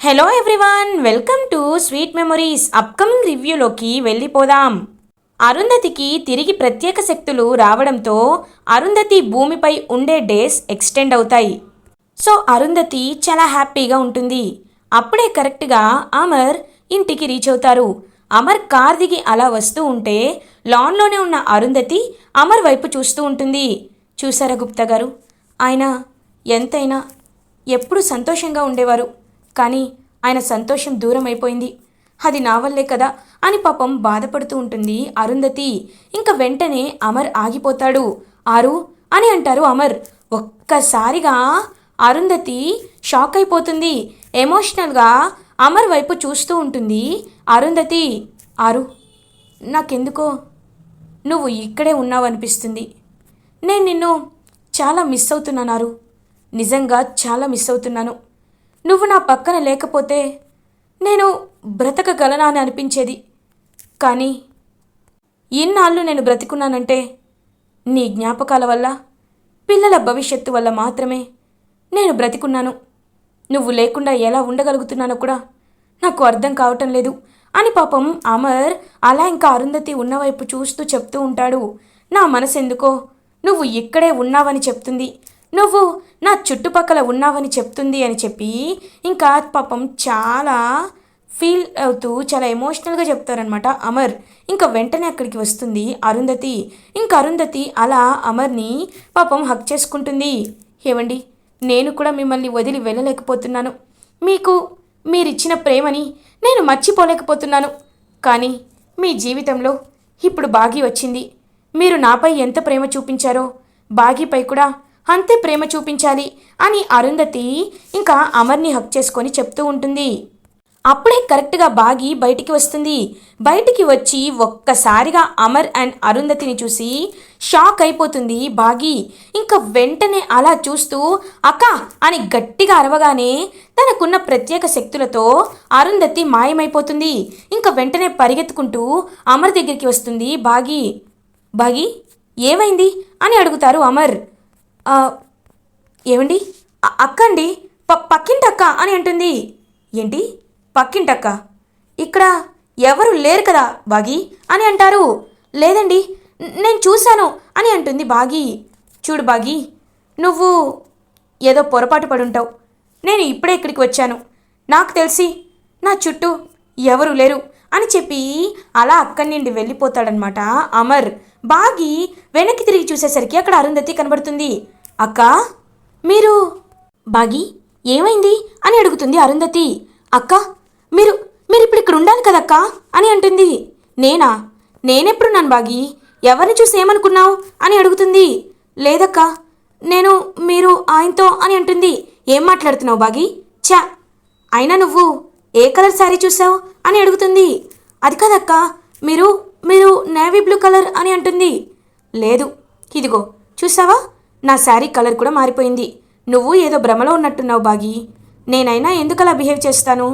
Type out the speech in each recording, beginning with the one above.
Hello everyone, welcome to sweet memories. Upcoming రివ్యూలోకి వెళ్ళిపోదాం. అరుంధతికి తిరిగి ప్రత్యేక శక్తులు రావడంతో అరుంధతి భూమిపై ఉండే డేస్ ఎక్స్టెండ్ అవుతాయి. సో అరుంధతి చాలా హ్యాపీగా ఉంటుంది. అప్పుడే కరెక్ట్గా అమర్ ఇంటికి రీచ్ అవుతారు. అమర్ కార్ దిగి అలా వస్తూ ఉంటే లాన్లోనే ఉన్న అరుంధతి అమర్ వైపు చూస్తూ ఉంటుంది. చూసారా గుప్తా గారు, ఆయన ఎంతైనా ఎప్పుడు సంతోషంగా ఉండేవారు, కానీ ఆయన సంతోషం దూరం అయిపోయింది. అది నా వల్లే కదా అని పాపం బాధపడుతూ ఉంటుంది అరుంధతి. ఇంకా వెంటనే అమర్ ఆగిపోతాడు. ఆరు అని అంటారు అమర్. ఒక్కసారిగా అరుంధతి షాక్ అయిపోతుంది. ఎమోషనల్గా అమర్ వైపు చూస్తూ ఉంటుంది అరుంధతి. ఆరు, నాకెందుకో నువ్వు ఇక్కడే ఉన్నావు అనిపిస్తుంది. నేను నిన్ను చాలా మిస్ అవుతున్నాను. నిజంగా చాలా మిస్ అవుతున్నాను. నువ్వు నా పక్కన లేకపోతే నేను బ్రతకగలనా అని అనిపించేది. కానీ ఇన్నాళ్ళు నేను బ్రతికున్నానంటే నీ జ్ఞాపకాల వల్ల, పిల్లల భవిష్యత్తు వల్ల మాత్రమే నేను బ్రతికున్నాను. నువ్వు లేకుండా ఎలా ఉండగలుగుతున్నానో కూడా నాకు అర్థం కావటం లేదు అని పాపం అమర్ అలా ఇంకా అరుంధతి ఉన్నవైపు చూస్తూ చెప్తూ ఉంటాడు. నా మనసెందుకో నువ్వు ఇక్కడే ఉన్నావని చెప్తుంది, నువ్వు నా చుట్టుపక్కల ఉన్నావని చెప్తుంది అని చెప్పి ఇంకా పాపం చాలా ఫీల్ అవుతూ చాలా ఎమోషనల్గా చెప్తారనమాట అమర్. ఇంకా వెంటనే అక్కడికి వస్తుంది అరుంధతి. ఇంకా అరుంధతి అలా అమర్ని పాపం హక్ చేసుకుంటుంది. ఏవండి, నేను కూడా మిమ్మల్ని వదిలి వెళ్ళలేకపోతున్నాను. మీకు మీరిచ్చిన ప్రేమని నేను మర్చిపోలేకపోతున్నాను. కానీ మీ జీవితంలో ఇప్పుడు బాగీ వచ్చింది. మీరు నాపై ఎంత ప్రేమ చూపించారో బాగీపై కూడా అంతే ప్రేమ చూపించాలి అని అరుంధతి ఇంకా అమర్ని హక్ చేసుకొని చెప్తూ ఉంటుంది. అప్పుడే కరెక్ట్గా బాగి బయటికి వస్తుంది. బయటికి వచ్చి ఒక్కసారిగా అమర్ అండ్ అరుంధతిని చూసి షాక్ అయిపోతుంది బాగి. ఇంకా వెంటనే అలా చూస్తూ అక్క అని గట్టిగా అరవగానే తనకున్న ప్రత్యేక శక్తులతో అరుంధతి మాయమైపోతుంది. ఇంకా వెంటనే పరిగెత్తుకుంటూ అమర్ దగ్గరికి వస్తుంది బాగి. బాగి, ఏమైంది అని అడుగుతారు అమర్. ఏమండి, అక్క అండి, పక్కింటక్క అని అంటుంది. ఏంటి పక్కింటక్క? ఇక్కడ ఎవరు లేరు కదా బాగి అని అంటారు. లేదండి, నేను చూశాను అని అంటుంది బాగి. చూడు బాగి, నువ్వు ఏదో పొరపాటు పడుంటావు. నేను ఇప్పుడే ఇక్కడికి వచ్చాను. నాకు తెలిసి నా చుట్టూ ఎవరు లేరు అని చెప్పి అలా అక్కడి నుండి వెళ్ళిపోతాడనమాట అమర్. బాగి వెనక్కి తిరిగి చూసేసరికి అక్కడ అరుంధతి కనబడుతుంది. అక్క, మీరు? బాగి, ఏమైంది అని అడుగుతుంది అరుంధతి. అక్క, మీరు ఇప్పుడు ఇక్కడ ఉండాలి కదక్కా అని అంటుంది. నేనెప్పుడున్నాను బాగి? ఎవరిని చూసి ఏమనుకున్నావు అని అడుగుతుంది. లేదక్కా, మీరు ఆయనతో అని అంటుంది. ఏం మాట్లాడుతున్నావు బాగి? చా, అయినా నువ్వు ఏ కలర్ శారీ చూసావు అని అడుగుతుంది. అది కాదక్కా, మీరు నేవీ బ్లూ కలర్ అని అంటుంది. లేదు, ఇదిగో చూసావా, నా శారీ కలర్ కూడా మారిపోయింది. నువ్వు ఏదో భ్రమలో ఉన్నట్టున్నావు బాగి. నేనైనా ఎందుకలా బిహేవ్ చేస్తాను?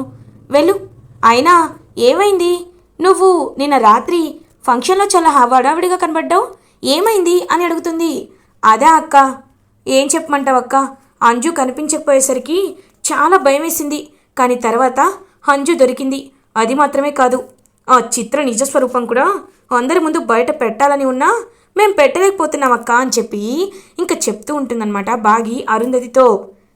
వెళ్ళు. అయినా ఏమైంది? నువ్వు నిన్న రాత్రి ఫంక్షన్లో చాలా హడావిడిగా కనబడ్డావు. ఏమైంది అని అడుగుతుంది. అదే అక్క, ఏం చెప్పమంటావు అక్క, అంజు కనిపించకపోయేసరికి చాలా భయం వేసింది. కానీ తర్వాత అంజు దొరికింది. అది మాత్రమే కాదు, ఆ చిత్ర నిజస్వరూపం కూడా అందరి ముందు బయట పెట్టాలని ఉన్నా మేం పెట్టలేకపోతున్నాం అక్క అని చెప్పి ఇంకా చెప్తూ ఉంటుందన్నమాట బాగి అరుంధతితో.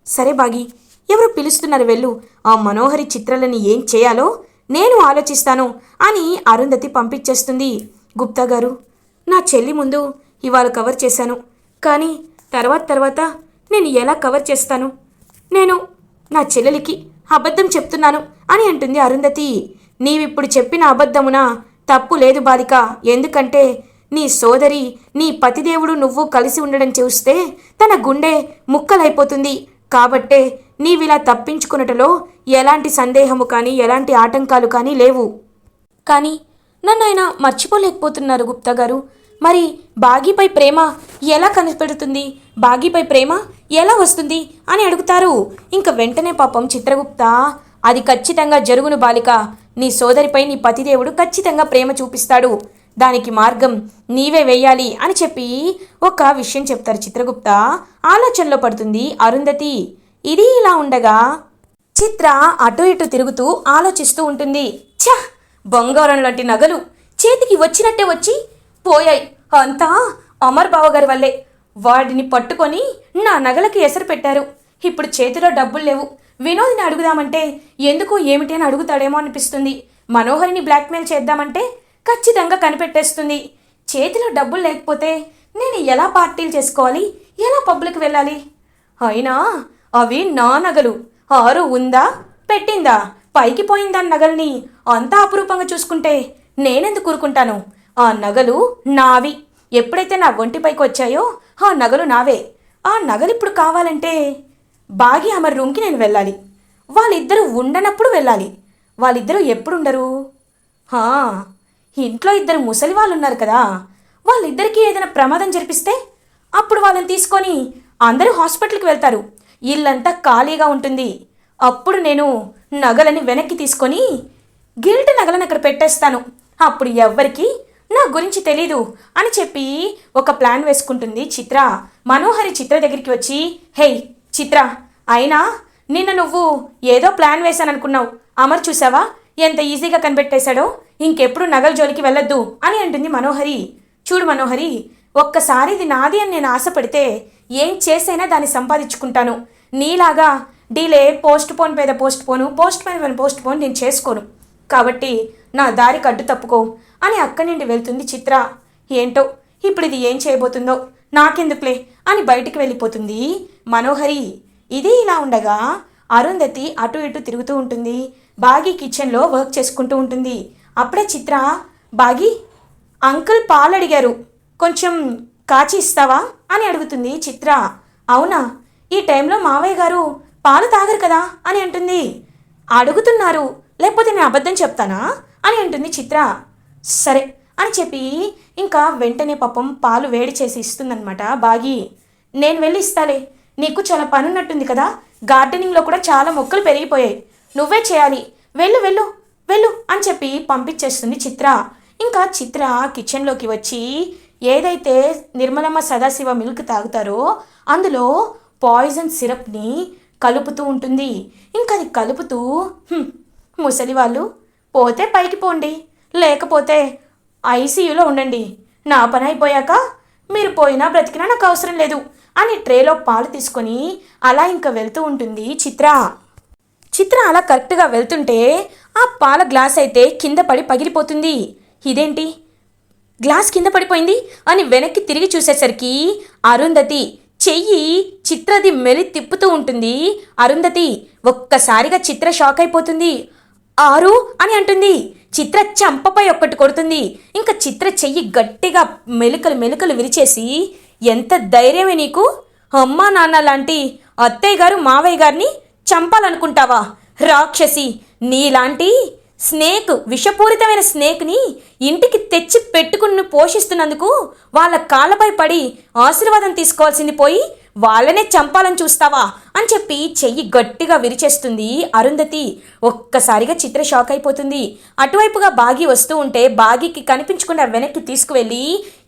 సరే బాగి, ఎవరు పిలుస్తున్నారు, వెళ్ళు. ఆ మనోహరి చిత్రాలని ఏం చేయాలో నేను ఆలోచిస్తాను అని అరుంధతి పంపించేస్తుంది. గుప్తా గారు, నా చెల్లి ముందు ఇవాళ కవర్ చేశాను, కానీ తర్వాత నేను ఎలా కవర్ చేస్తాను? నేను నా చెల్లెలికి అబద్ధం చెప్తున్నాను అని అంటుంది అరుంధతి. నీవిప్పుడు చెప్పిన అబద్ధమున తప్పు లేదు బాలిక. ఎందుకంటే నీ సోదరి, నీ పతిదేవుడు నువ్వు కలిసి ఉండడం చూస్తే తన గుండె ముక్కలైపోతుంది. కాబట్టే నీవిలా తప్పించుకున్నటలో ఎలాంటి సందేహము కానీ ఎలాంటి ఆటంకాలు కానీ లేవు. కానీ నన్ను ఆయన మర్చిపోలేకపోతున్నారు గుప్తా గారు. మరి బాగీపై ప్రేమ ఎలా కనిపెడుతుంది? బాగీపై ప్రేమ ఎలా వస్తుంది అని అడుగుతారు. ఇంక వెంటనే పాపం చిత్రగుప్త, అది ఖచ్చితంగా జరుగును బాలిక. నీ సోదరిపై నీ పతిదేవుడు ఖచ్చితంగా ప్రేమ చూపిస్తాడు. దానికి మార్గం నీవే వేయాలి అని చెప్పి ఒక విషయం చెప్తారు చిత్రగుప్త. ఆలోచనలో పడుతుంది అరుంధతి. ఇది ఇలా ఉండగా చిత్ర అటు ఇటు తిరుగుతూ ఆలోచిస్తూ ఉంటుంది. ఛ! బంగారం లాంటి నగలు చేతికి వచ్చినట్టే వచ్చి పోయాయి. అంతా అమర్ బావగారి వల్లే. వాడిని పట్టుకొని నా నగలకి ఎసరు పెట్టారు. ఇప్పుడు చేతిలో డబ్బులు లేవు. వినోద్ని అడుగుదామంటే ఎందుకు ఏమిటి అని అడుగుతాడేమో అనిపిస్తుంది. మనోహరిని బ్లాక్మెయిల్ చేద్దామంటే ఖచ్చితంగా కనిపెట్టేస్తుంది. చేతిలో డబ్బులు లేకపోతే నేను ఎలా పార్టీలు చేసుకోవాలి, ఎలా పబ్లిక్ వెళ్ళాలి? అయినా అవి నా నగలు. ఆరు ఉందా, పెట్టిందా, పైకి పోయిందా నగల్ని అంతా అపురూపంగా చూసుకుంటే నేనెందుకు కూరుకుంటాను? ఆ నగలు నావి. ఎప్పుడైతే నా ఒంటిపైకి వచ్చాయో ఆ నగలు నావే. ఆ నగలు ఇప్పుడు కావాలంటే బాగి అమర్ రూమ్కి నేను వెళ్ళాలి. వాళ్ళిద్దరూ ఉండనప్పుడు వెళ్ళాలి. వాళ్ళిద్దరూ ఎప్పుడుండరు? ఇంట్లో ఇద్దరు ముసలి వాళ్ళు ఉన్నారు కదా, వాళ్ళిద్దరికీ ఏదైనా ప్రమాదం జరిపిస్తే అప్పుడు వాళ్ళని తీసుకొని అందరూ హాస్పిటల్కి వెళ్తారు. ఇల్లంతా ఖాళీగా ఉంటుంది. అప్పుడు నేను నగలని వెనక్కి తీసుకొని గిల్ట్ నగలను అక్కడ పెట్టేస్తాను. అప్పుడు ఎవ్వరికి నా గురించి తెలీదు అని చెప్పి ఒక ప్లాన్ వేసుకుంటుంది చిత్ర. మనోహరి చిత్ర దగ్గరికి వచ్చి, హే చిత్ర, అయినా నిన్న నువ్వు ఏదో ప్లాన్ వేశాననుకున్నావు. అమర్ చూసావా ఎంత ఈజీగా కనిపెట్టేశాడో? ఇంకెప్పుడు నగల జోలికి వెళ్ళొద్దు అని అంటుంది మనోహరి. చూడు మనోహరి, ఒక్కసారి ఇది నాది అని నేను ఆశపడితే ఏం చేసైనా దాన్ని సంపాదించుకుంటాను. నీలాగా డీలే పోస్ట్ పోన్ నేను చేసుకోను. కాబట్టి నా దారికి అడ్డు తప్పుకో అని అక్కడి నుండి వెళ్తుంది చిత్ర. ఏంటో ఇప్పుడు ఇది ఏం చేయబోతుందో నాకెందుకులే అని బయటికి వెళ్ళిపోతుంది మనోహరి. ఇది ఇలా ఉండగా అరుంధతి అటు ఇటు తిరుగుతూ ఉంటుంది. బాగి కిచెన్లో వర్క్ చేసుకుంటూ ఉంటుంది. అప్పుడే చిత్ర, బాగి అంకుల్ పాలు అడిగారు, కొంచెం కాచి ఇస్తావా అని అడుగుతుంది చిత్ర. అవునా, ఈ టైంలో మావయ్య గారు పాలు తాగరు కదా అని అంటుంది. అడుగుతున్నారు, లేకపోతే నేను అబద్ధం చెప్తానా అని అంటుంది చిత్ర. సరే అని చెప్పి ఇంకా వెంటనే పాపం పాలు వేడి చేసి ఇస్తుందన్నమాట బాగి. నేను వెళ్ళి ఇస్తాలే, నీకు చాలా పని ఉన్నట్టుంది కదా, గార్డెనింగ్లో కూడా చాలా మొక్కలు పెరిగిపోయాయి, నువ్వే చేయాలి, వెళ్ళు వెళ్ళు వెళ్ళు అని చెప్పి పంపించేస్తుంది చిత్ర. ఇంకా చిత్ర కిచెన్లోకి వచ్చి ఏదైతే నిర్మలమ్మ సదాశివ మిల్క్ తాగుతారో అందులో పాయిజన్ సిరప్ని కలుపుతూ ఉంటుంది. ఇంకా అది కలుపుతూ, ముసలి వాళ్ళు పోతే పైకి పోండి, లేకపోతే ఐసీయూలో ఉండండి, నా పని అయిపోయాక మీరు పోయినా బ్రతికినా నాకు అవసరం లేదు అని ట్రేలో పాలు తీసుకొని అలా ఇంకా వెళ్తూ ఉంటుంది చిత్ర. చిత్ర అలా కరెక్ట్గా వెళ్తుంటే ఆ పాల గ్లాస్ అయితే కింద పడి పగిలిపోతుంది. ఇదేంటి గ్లాస్ కింద పడిపోయింది అని వెనక్కి తిరిగి చూసేసరికి అరుంధతి చెయ్యి చిత్రది మెలి తిప్పుతూ ఉంటుంది. అరుంధతి ఒక్కసారిగా చిత్ర షాక్ అయిపోతుంది. ఆరు అని అంటుంది. చిత్ర చంపపై ఒక్కటి కొడుతుంది. ఇంకా చిత్ర చెయ్యి గట్టిగా మెలికలు విరిచేసి, ఎంత ధైర్యమే నీకు, అమ్మా నాన్న లాంటి అత్తయ్య గారు మావయ్య గారిని చంపాలనుకుంటావా రాక్షసి, నీలాంటి స్నేక్, విషపూరితమైన స్నేక్ని ఇంటికి తెచ్చి పెట్టుకుని పోషిస్తున్నందుకు వాళ్ళ కాళ్ళపై పడి ఆశీర్వాదం తీసుకోవాల్సింది పోయి వాళ్ళనే చంపాలని చూస్తావా అని చెప్పి చెయ్యి గట్టిగా విరిచేస్తుంది అరుంధతి. ఒక్కసారిగా చిత్ర షాక్ అయిపోతుంది. అటువైపుగా బాగి వస్తూ ఉంటే బాగికి కనిపించకుండా వెనక్కి తీసుకువెళ్ళి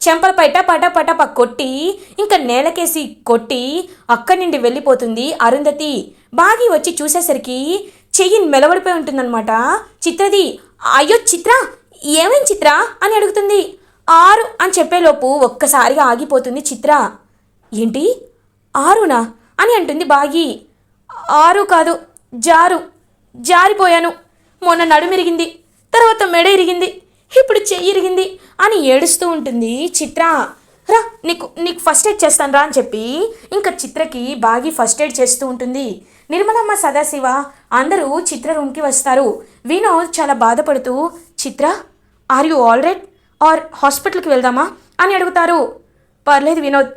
చెంపలపై పటపటప కొట్టి ఇంకా నేలకేసి కొట్టి అక్కడి నుండి వెళ్ళిపోతుంది అరుంధతి. బాగి వచ్చి చూసేసరికి చెయ్యి మెలబడిపోయి ఉంటుందన్నమాట చిత్రది. అయ్యో చిత్ర, ఏమైంది చిత్ర అని అడుగుతుంది. ఆరు అని చెప్పేలోపు ఒక్కసారిగా ఆగిపోతుంది చిత్ర. ఏంటి ఆరునా అని అంటుంది బాగి. ఆరు కాదు, జారిపోయాను, మొన్న నడుమిరిగింది, తర్వాత మెడ ఇరిగింది, ఇప్పుడు చెయ్యి ఇరిగింది అని ఏడుస్తూ ఉంటుంది చిత్ర. రా నీకు ఫస్ట్ ఎయిడ్ చేస్తాను రా అని చెప్పి ఇంకా చిత్రకి బాగి ఫస్ట్ ఎయిడ్ చేస్తూ ఉంటుంది. నిర్మలమ్మ సదాశివ అందరూ చిత్ర రూమ్కి వస్తారు. వినోద్ చాలా బాధపడుతూ, Chitra are you all right or హాస్పిటల్కి వెళ్దామా అని అడుగుతారు. పర్లేదు వినోద్,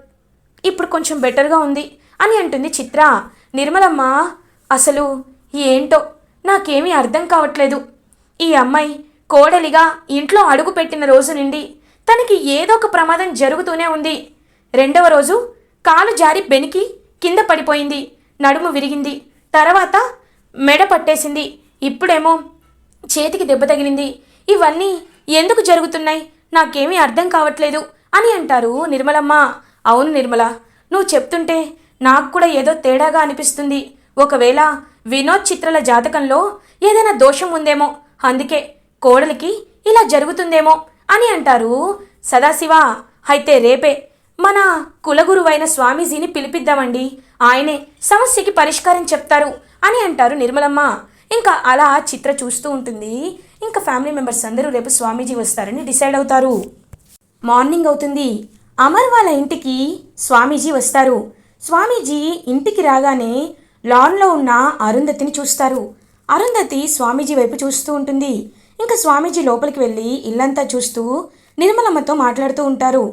ఇప్పుడు కొంచెం బెటర్గా ఉంది అని అంటుంది చిత్ర. నిర్మలమ్మ, అసలు ఏంటో నాకేమీ అర్థం కావట్లేదు. ఈ అమ్మాయి కోడలిగా ఇంట్లో అడుగు పెట్టిన రోజు నుండి తనకి ఏదో ఒక ప్రమాదం జరుగుతూనే ఉంది. రెండవ రోజు కాలు జారి బెనికి కింద పడిపోయింది, నడుము విరిగింది, తర్వాత మెడ పట్టేసింది, ఇప్పుడేమో చేతికి దెబ్బ తగిలింది. ఇవన్నీ ఎందుకు జరుగుతున్నాయి నాకేమీ అర్థం కావట్లేదు అని అంటారు నిర్మలమ్మ. అవును నిర్మల, నువ్వు చెప్తుంటే నాకు కూడా ఏదో తేడాగా అనిపిస్తుంది. ఒకవేళ వినోద్ చిత్రల జాతకంలో ఏదైనా దోషం ఉందేమో, అందుకే కోడలికి ఇలా జరుగుతుందేమో అని అంటారు సదాశివ. అయితే రేపే మన కులగురువైన స్వామీజీని పిలిపిద్దామండి, ఆయనే సమస్యకి పరిష్కారం చెప్తారు అని అంటారు నిర్మలమ్మ. ఇంకా అలా చిత్ర చూస్తూ ఉంటుంది. ఇంకా ఫ్యామిలీ మెంబర్స్ అందరూ రేపు స్వామీజీ వస్తారని డిసైడ్ అవుతారు. మార్నింగ్ అవుతుంది. అమర్ వాళ్ళ ఇంటికి స్వామీజీ వస్తారు. స్వామీజీ ఇంటికి రాగానే లాన్లో ఉన్న అరుంధతిని చూస్తారు. అరుంధతి స్వామీజీ వైపు చూస్తూ ఉంటుంది. ఇంకా స్వామీజీ లోపలికి వెళ్ళి ఇల్లంతా చూస్తూ నిర్మలమ్మతో మాట్లాడుతూ ఉంటారు.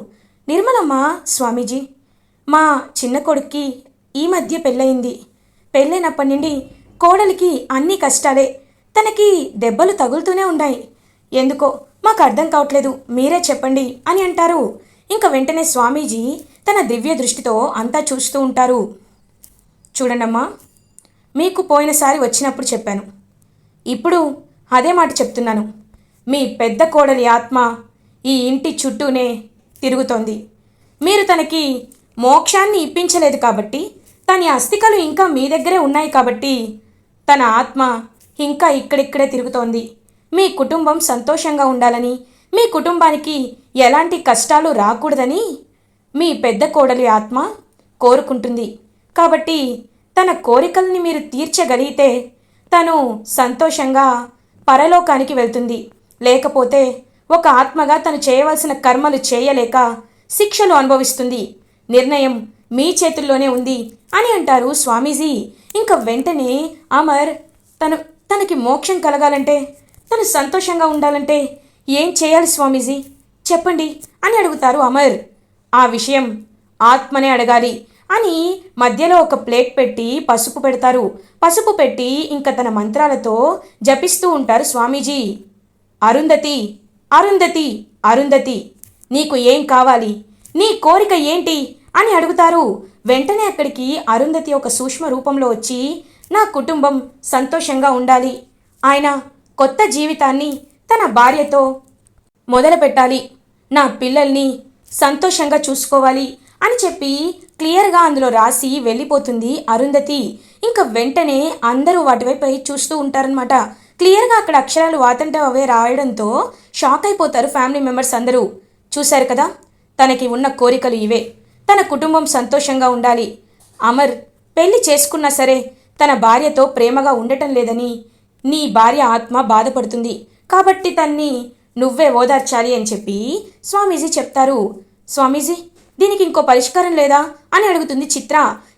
నిర్మలమ్మ, స్వామీజీ, మా చిన్న కొడుక్కి ఈ మధ్య పెళ్ళయింది. పెళ్ళైనప్పటి నుండి కోడలికి అన్ని కష్టాలే, తనకి దెబ్బలు తగులుతూనే ఉన్నాయి. ఎందుకో మాకు అర్థం కావట్లేదు, మీరే చెప్పండి అని అంటారు. ఇంకా వెంటనే స్వామీజీ తన దివ్య దృష్టితో అంతా చూస్తూ ఉంటారు. చూడండమ్మా, మీకు పోయినసారి వచ్చినప్పుడు చెప్పాను, ఇప్పుడు అదే మాట చెప్తున్నాను. మీ పెద్ద కోడలి ఆత్మ ఈ ఇంటి చుట్టూనే తిరుగుతోంది. మీరు తనకి మోక్షాన్ని ఇప్పించలేదు కాబట్టి, తన అస్థికలు ఇంకా మీ దగ్గరే ఉన్నాయి కాబట్టి తన ఆత్మ ఇంకా ఇక్కడిక్కడే తిరుగుతోంది. మీ కుటుంబం సంతోషంగా ఉండాలని, మీ కుటుంబానికి ఎలాంటి కష్టాలు రాకూడదని మీ పెద్ద కోడలి ఆత్మ కోరుకుంటుంది. కాబట్టి తన కోరికల్ని మీరు తీర్చగలిగితే తను సంతోషంగా పరలోకానికి వెళ్తుంది. లేకపోతే ఒక ఆత్మగా తను చేయవలసిన కర్మలు చేయలేక శిక్షలు అనుభవిస్తుంది. నిర్ణయం మీ చేతుల్లోనే ఉంది అని అంటారు స్వామీజీ. ఇంకా వెంటనే అమర్ తనకి మోక్షం కలగాలంటే, తను సంతోషంగా ఉండాలంటే ఏం చేయాలి స్వామీజీ చెప్పండి అని అడుగుతారు అమర్. ఆ విషయం ఆత్మనే అడగాలి అని మధ్యలో ఒక ప్లేట్ పెట్టి పసుపు పెడతారు. పసుపు పెట్టి ఇంకా తన మంత్రాలతో జపిస్తూ ఉంటారు స్వామీజీ. అరుంధతి, అరుంధతి, అరుంధతి, నీకు ఏం కావాలి, నీ కోరిక ఏంటి అని అడుగుతారు. వెంటనే అక్కడికి అరుంధతి ఒక సూక్ష్మ రూపంలో వచ్చి, నా కుటుంబం సంతోషంగా ఉండాలి, ఆయన కొత్త జీవితాన్ని తన భార్యతో మొదలు పెట్టాలి, నా పిల్లల్ని సంతోషంగా చూసుకోవాలి అని చెప్పి క్లియర్గా అందులో రాసి వెళ్ళిపోతుంది అరుంధతి. ఇంకా వెంటనే అందరూ వాటివైపు చూస్తూ ఉంటారనమాట. క్లియర్గా అక్కడ అక్షరాలు వాతంటే అవే రాయడంతో షాక్ అయిపోతారు ఫ్యామిలీ మెంబర్స్ అందరూ. చూశారు కదా, తనకి ఉన్న కోరికలు ఇవే. తన కుటుంబం సంతోషంగా ఉండాలి. అమర్ పెళ్లి చేసుకున్నా సరే తన భార్యతో ప్రేమగా ఉండటం లేదని నీ భార్య ఆత్మ బాధపడుతుంది. కాబట్టి తన్ని నువ్వే ఓదార్చాలి అని చెప్పి స్వామీజీ చెప్తారు. స్వామీజీ, దీనికి ఇంకో పరిష్కారం లేదా అని అడుగుతుంది చిత్ర.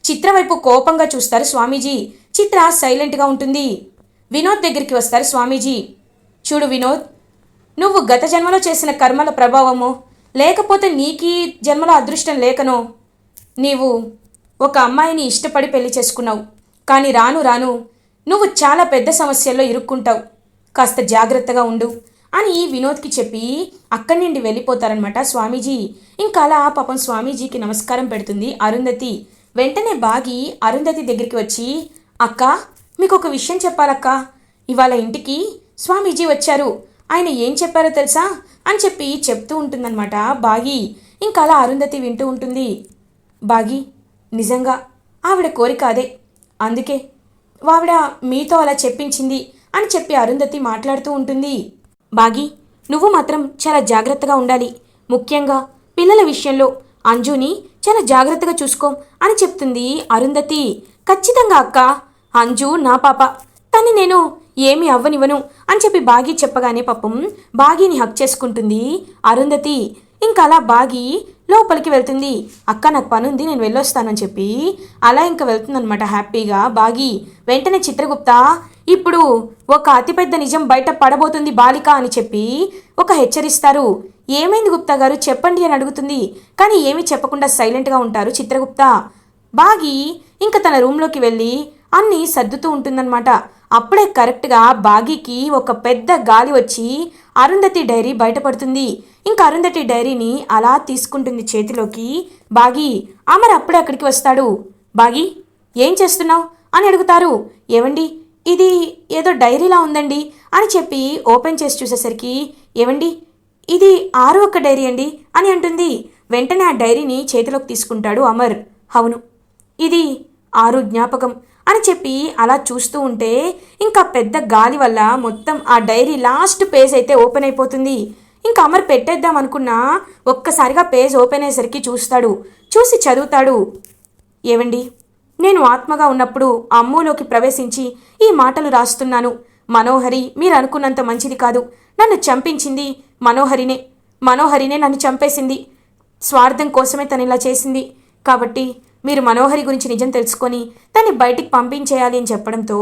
చిత్ర వైపు కోపంగా చూస్తారు స్వామీజీ. చిత్ర సైలెంట్గా ఉంటుంది. వినోద్ దగ్గరికి వస్తారు స్వామీజీ. చూడు వినోద్, నువ్వు గత జన్మలో చేసిన కర్మల ప్రభావమో లేకపోతే నీకీ జన్మలో అదృష్టం లేకనో నీవు ఒక అమ్మాయిని ఇష్టపడి పెళ్లి చేసుకున్నావు. కానీ రాను రాను నువ్వు చాలా పెద్ద సమస్యల్లో ఇరుక్కుంటావు. కాస్త జాగ్రత్తగా ఉండు అని వినోద్కి చెప్పి అక్కడి నుండి వెళ్ళిపోతారనమాట స్వామీజీ. ఇంకా అలా పాపం స్వామీజీకి నమస్కారం పెడుతుంది అరుంధతి. వెంటనే బాగి అరుంధతి దగ్గరికి వచ్చి, అక్క, మీకు ఒక విషయం చెప్పాలక్క. ఇవాళ ఇంటికి స్వామీజీ వచ్చారు, ఆయన ఏం చెప్పారో తెలుసా అని చెప్పి చెప్తూ ఉంటుందన్నమాట బాగి. ఇంకా అలా అరుంధతి వింటూ ఉంటుంది. బాగి, నిజంగా ఆవిడ కోరిక అదే, అందుకే ఆవిడ మీతో అలా చెప్పించింది అని చెప్పి అరుంధతి మాట్లాడుతూ ఉంటుంది. బాగి, నువ్వు మాత్రం చాలా జాగ్రత్తగా ఉండాలి, ముఖ్యంగా పిల్లల విషయంలో అంజుని చాలా జాగ్రత్తగా చూసుకో అని చెప్తుంది అరుంధతి. ఖచ్చితంగా అక్క, అంజు నా పాప, తన్ని నేను ఏమీ అవ్వనివ్వను అని చెప్పి బాగి చెప్పగానే పాపం బాగిని హక్ చేసుకుంటుంది అరుంధతి. ఇంకా అలా బాగి లోపలికి వెళ్తుంది. అక్క, నాకు పనుంది, నేను వెళ్ళొస్తానని చెప్పి అలా ఇంకా వెళ్తుందనమాట హ్యాపీగా బాగి. వెంటనే చిత్రగుప్త, ఇప్పుడు ఒక అతిపెద్ద నిజం బయట పడబోతుంది బాలిక అని చెప్పి ఒక హెచ్చరిస్తారు. ఏమైంది గుప్తా గారు, చెప్పండి అని అడుగుతుంది. కానీ ఏమీ చెప్పకుండా సైలెంట్గా ఉంటారు చిత్రగుప్త. బాగి ఇంకా తన రూమ్లోకి వెళ్ళి అన్నీ సర్దుతూ ఉంటుందన్నమాట. అప్పుడే కరెక్ట్గా బాగీకి ఒక పెద్ద గాలి వచ్చి అరుంధతి డైరీ బయటపడుతుంది. ఇంకా అరుంధతి డైరీని అలా తీసుకుంటుంది చేతిలోకి బాగి. అమర్ అప్పుడే అక్కడికి వస్తాడు. బాగి, ఏం చేస్తున్నావు అని అడుగుతారు. ఏవండి, ఇది ఏదో డైరీలా ఉందండి అని చెప్పి ఓపెన్ చేసి చూసేసరికి, ఏవండి, ఇది 6వ డైరీ అండి అని అంటుంది. వెంటనే ఆ డైరీని చేతిలోకి తీసుకుంటాడు అమర్. అవును, ఇది 6 జ్ఞాపకం అని చెప్పి అలా చూస్తూ ఉంటే ఇంకా పెద్ద గాలి వల్ల మొత్తం ఆ డైరీ లాస్ట్ పేజ్ అయితే ఓపెన్ అయిపోతుంది. ఇంకా అమర్ పెట్టేద్దాం అనుకున్నా ఒక్కసారిగా పేజ్ ఓపెన్ అయ్యేసరికి చూసి చదువుతాడు. ఏవండి, నేను ఆత్మగా ఉన్నప్పుడు అమ్ములోకి ప్రవేశించి ఈ మాటలు రాస్తున్నాను. మనోహరి మీరు అనుకున్నంత మంచిది కాదు. నన్ను చంపించింది మనోహరినే నన్ను చంపేసింది. స్వార్థం కోసమే తను ఇలా చేసింది. కాబట్టి మీరు మనోహరి గురించి నిజం తెలుసుకొని తన్ని బయటికి పంపించేయాలి అని చెప్పడంతో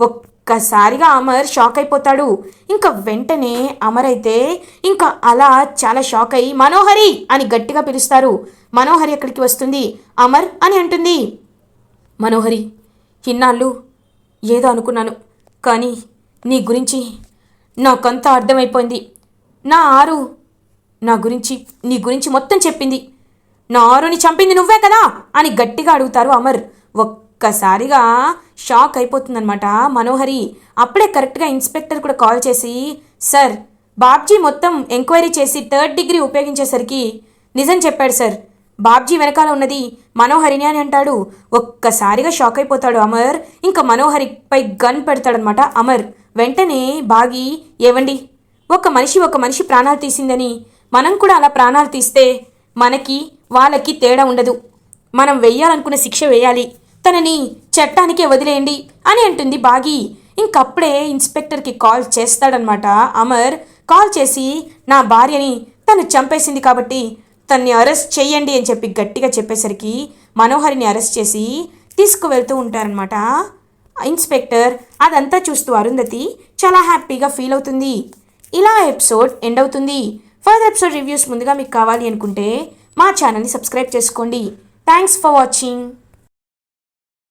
ఒక్కసారిగా అమర్ షాక్ అయిపోతాడు. ఇంకా వెంటనే అమర్ అయితే ఇంకా అలా చాలా షాక్ అయ్యి మనోహరి అని గట్టిగా పిలుస్తారు. మనోహరి ఎక్కడికి వస్తుంది. అమర్ అని అంటుంది. మనోహరి, ఇన్నాళ్ళు ఏదో అనుకున్నాను, కానీ నీ గురించి నాకంతా అర్థమైపోయింది. నీ గురించి మొత్తం చెప్పింది. నా ఆరుని చంపింది నువ్వే కదా అని గట్టిగా అడుగుతారు అమర్. ఒక్కసారిగా షాక్ అయిపోతుందనమాట మనోహరి. అప్పుడే కరెక్ట్గా ఇన్స్పెక్టర్ కూడా కాల్ చేసి, సార్, బాబ్జీ మొత్తం ఎంక్వైరీ చేసి 3rd డిగ్రీ ఉపయోగించేసరికి నిజం చెప్పాడు సార్. బాబ్జీ వెనకాల ఉన్నది మనోహరిని అని అంటాడు. ఒక్కసారిగా షాక్ అయిపోతాడు అమర్. ఇంకా మనోహరిపై గన్ పెడతాడనమాట అమర్. వెంటనే బాగి, ఏవండి, ఒక మనిషి ప్రాణాలు తీసిందని మనం కూడా అలా ప్రాణాలు తీస్తే మనకి వాళ్ళకి తేడా ఉండదు. మనం వెయ్యాలనుకున్న శిక్ష వేయాలి. తనని చట్టానికే వదిలేయండి అని అంటుంది బాగి. ఇంకప్పుడే ఇన్స్పెక్టర్కి కాల్ చేస్తాడనమాట అమర్. కాల్ చేసి, నా భార్యని తను చంపేసింది కాబట్టి తన్ని అరెస్ట్ చెయ్యండి అని చెప్పి గట్టిగా చెప్పేసరికి మనోహరిని అరెస్ట్ చేసి తీసుకువెళ్తూ ఉంటారనమాట ఇన్స్పెక్టర్. అదంతా చూస్తూ అరుంధతి చాలా హ్యాపీగా ఫీల్ అవుతుంది. ఇలా ఎపిసోడ్ ఎండ్ అవుతుంది. ఫర్దర్ ఎపిసోడ్ రివ్యూస్ ముందుగా మీకు కావాలి అనుకుంటే మా ఛానల్ని సబ్స్క్రైబ్ చేసుకోండి. Thanks for watching.